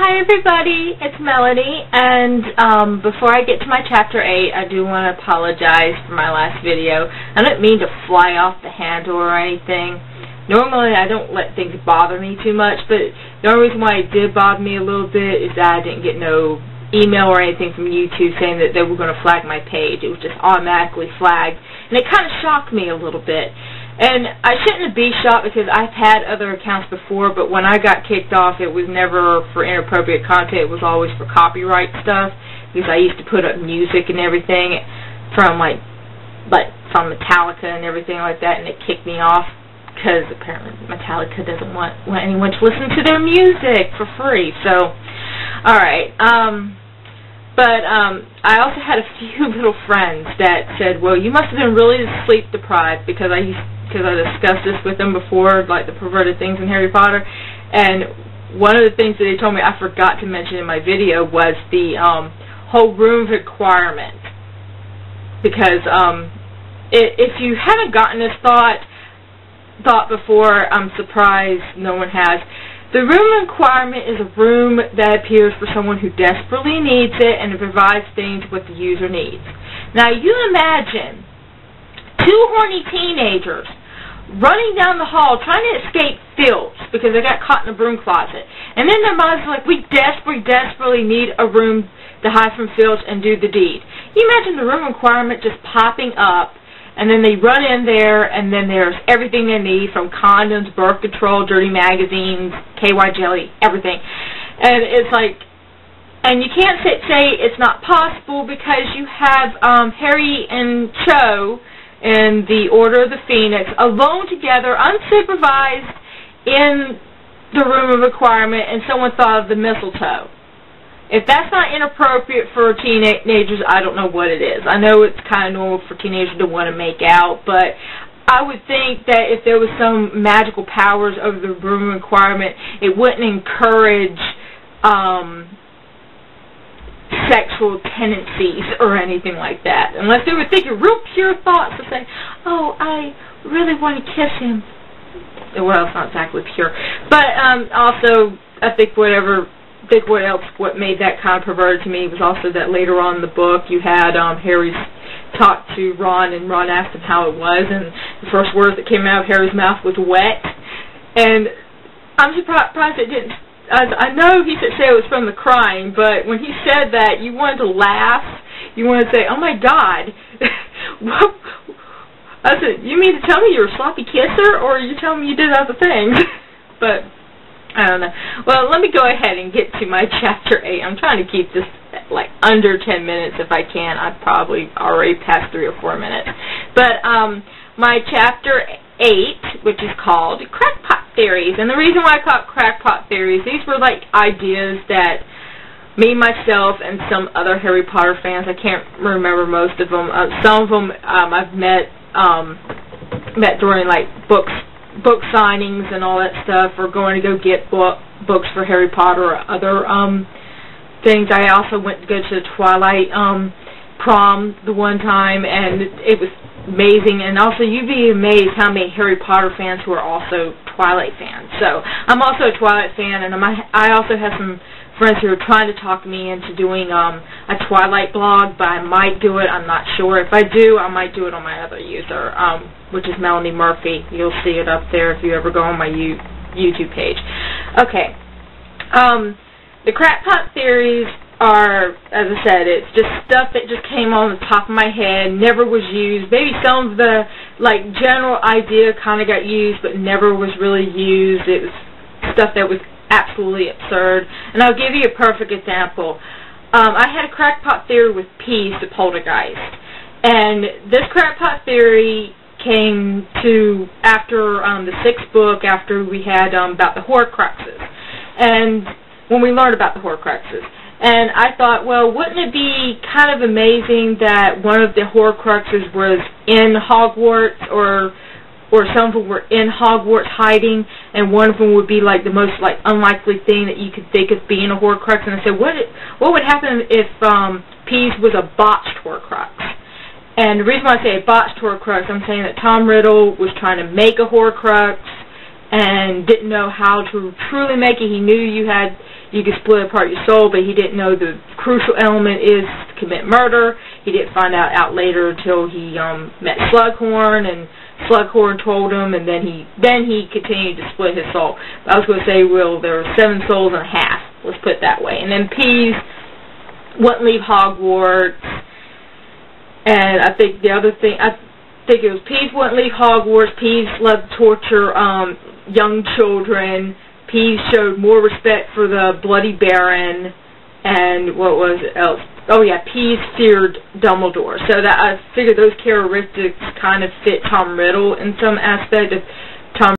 Hi everybody, it's Melanie, and before I get to my Chapter 8, I do want to apologize for my last video. I didn't mean to fly off the handle or anything. Normally I don't let things bother me too much, but the only reason why it did bother me a little bit is that I didn't get no email or anything from YouTube saying that they were going to flag my page. It was just automatically flagged, and it kind of shocked me a little bit. And I shouldn't be shocked because I've had other accounts before, but when I got kicked off, it was never for inappropriate content. It was always for copyright stuff, because I used to put up music and everything from from Metallica and everything like that, and it kicked me off because apparently Metallica doesn't want anyone to listen to their music for free. So, all right. But I also had a few little friends that said, well, you must have been really sleep deprived because I discussed this with them before, like the perverted things in Harry Potter. And one of the things that they told me I forgot to mention in my video was the whole room requirement. Because if you haven't gotten this thought before, I'm surprised no one has. The room requirement is a room that appears for someone who desperately needs it and it provides things what the user needs. Now you imagine two horny teenagers running down the hall trying to escape Filch because they got caught in a broom closet. And then their minds are like, we desperately need a room to hide from Filch and do the deed. You imagine the room requirement just popping up, and then they run in there, and then there's everything they need from condoms, birth control, dirty magazines, KY jelly, everything. And it's like, and you can't say it's not possible because you have Harry and Cho in the Order of the Phoenix alone together, unsupervised, in the room of requirement, and someone thought of the mistletoe. If that's not inappropriate for teenagers, I don't know what it is. I know it's kind of normal for teenagers to want to make out, but I would think that if there was some magical powers over the room requirement, it wouldn't encourage sexual tendencies or anything like that. Unless they were thinking real pure thoughts of saying, oh, I really want to kiss him. Well, it's not exactly pure. But also, I think what made that kind of perverted to me was also that later on in the book you had Harry's talk to Ron, and Ron asked him how it was, and the first words that came out of Harry's mouth was wet. And I'm surprised it didn't. I know he said it was from the crying, but when he said that, you wanted to laugh. You wanted to say, oh my God. I said, you mean to tell me you're a sloppy kisser, or are you telling me you did other things? But I don't know. Well, let me go ahead and get to my Chapter 8. I'm trying to keep this like under 10 minutes if I can. I've probably already passed 3 or 4 minutes. But my Chapter 8, which is called Crackpot Theories. And the reason why I call it Crackpot Theories, these were like ideas that me, myself, and some other Harry Potter fans, I can't remember most of them. Some of them I've met during like book signings and all that stuff, or going to go get books for Harry Potter or other things. I also went to go to the Twilight prom the one time, and it was amazing. And also, you'd be amazed how many Harry Potter fans who are also Twilight fans. So I'm also a Twilight fan, and I also have some friends who are trying to talk me into doing a Twilight blog, but I might do it. I'm not sure. If I do, I might do it on my other user, which is Melanie Murphy. You'll see it up there if you ever go on my YouTube page. Okay. The crackpot theories are, as I said, it's just stuff that just came on the top of my head, never was used. Maybe some of the like general idea kind of got used, but never was really used. It was stuff that was absolutely absurd. And I'll give you a perfect example. I had a crackpot theory with Peas, the poltergeist. And this crackpot theory came to after the 6th book, after we had about the Horcruxes. And when we learned about the Horcruxes. And I thought, well, wouldn't it be kind of amazing that one of the Horcruxes was in Hogwarts, or some of them were in Hogwarts hiding, and one of them would be like the most like unlikely thing that you could think of being a Horcrux. And I said, what would happen if Peas was a botched Horcrux? And the reason why I say a botched Horcrux, I'm saying that Tom Riddle was trying to make a Horcrux and didn't know how to truly make it. He knew you had you could split apart your soul, but he didn't know the crucial element is to commit murder. He didn't find out later until he met Slughorn, and Slughorn told him, and then he continued to split his soul. But I was going to say, well, there were 7 souls and a half. Let's put it that way. And then Peeves wouldn't leave Hogwarts, and I think the other thing, I think it was Peeves wouldn't leave Hogwarts. Peeves loved to torture young children. Peeves showed more respect for the Bloody Baron, and what was it else? Oh yeah, Peeves feared Dumbledore. So that I figured those characteristics kind of fit Tom Riddle in some aspect. If Tom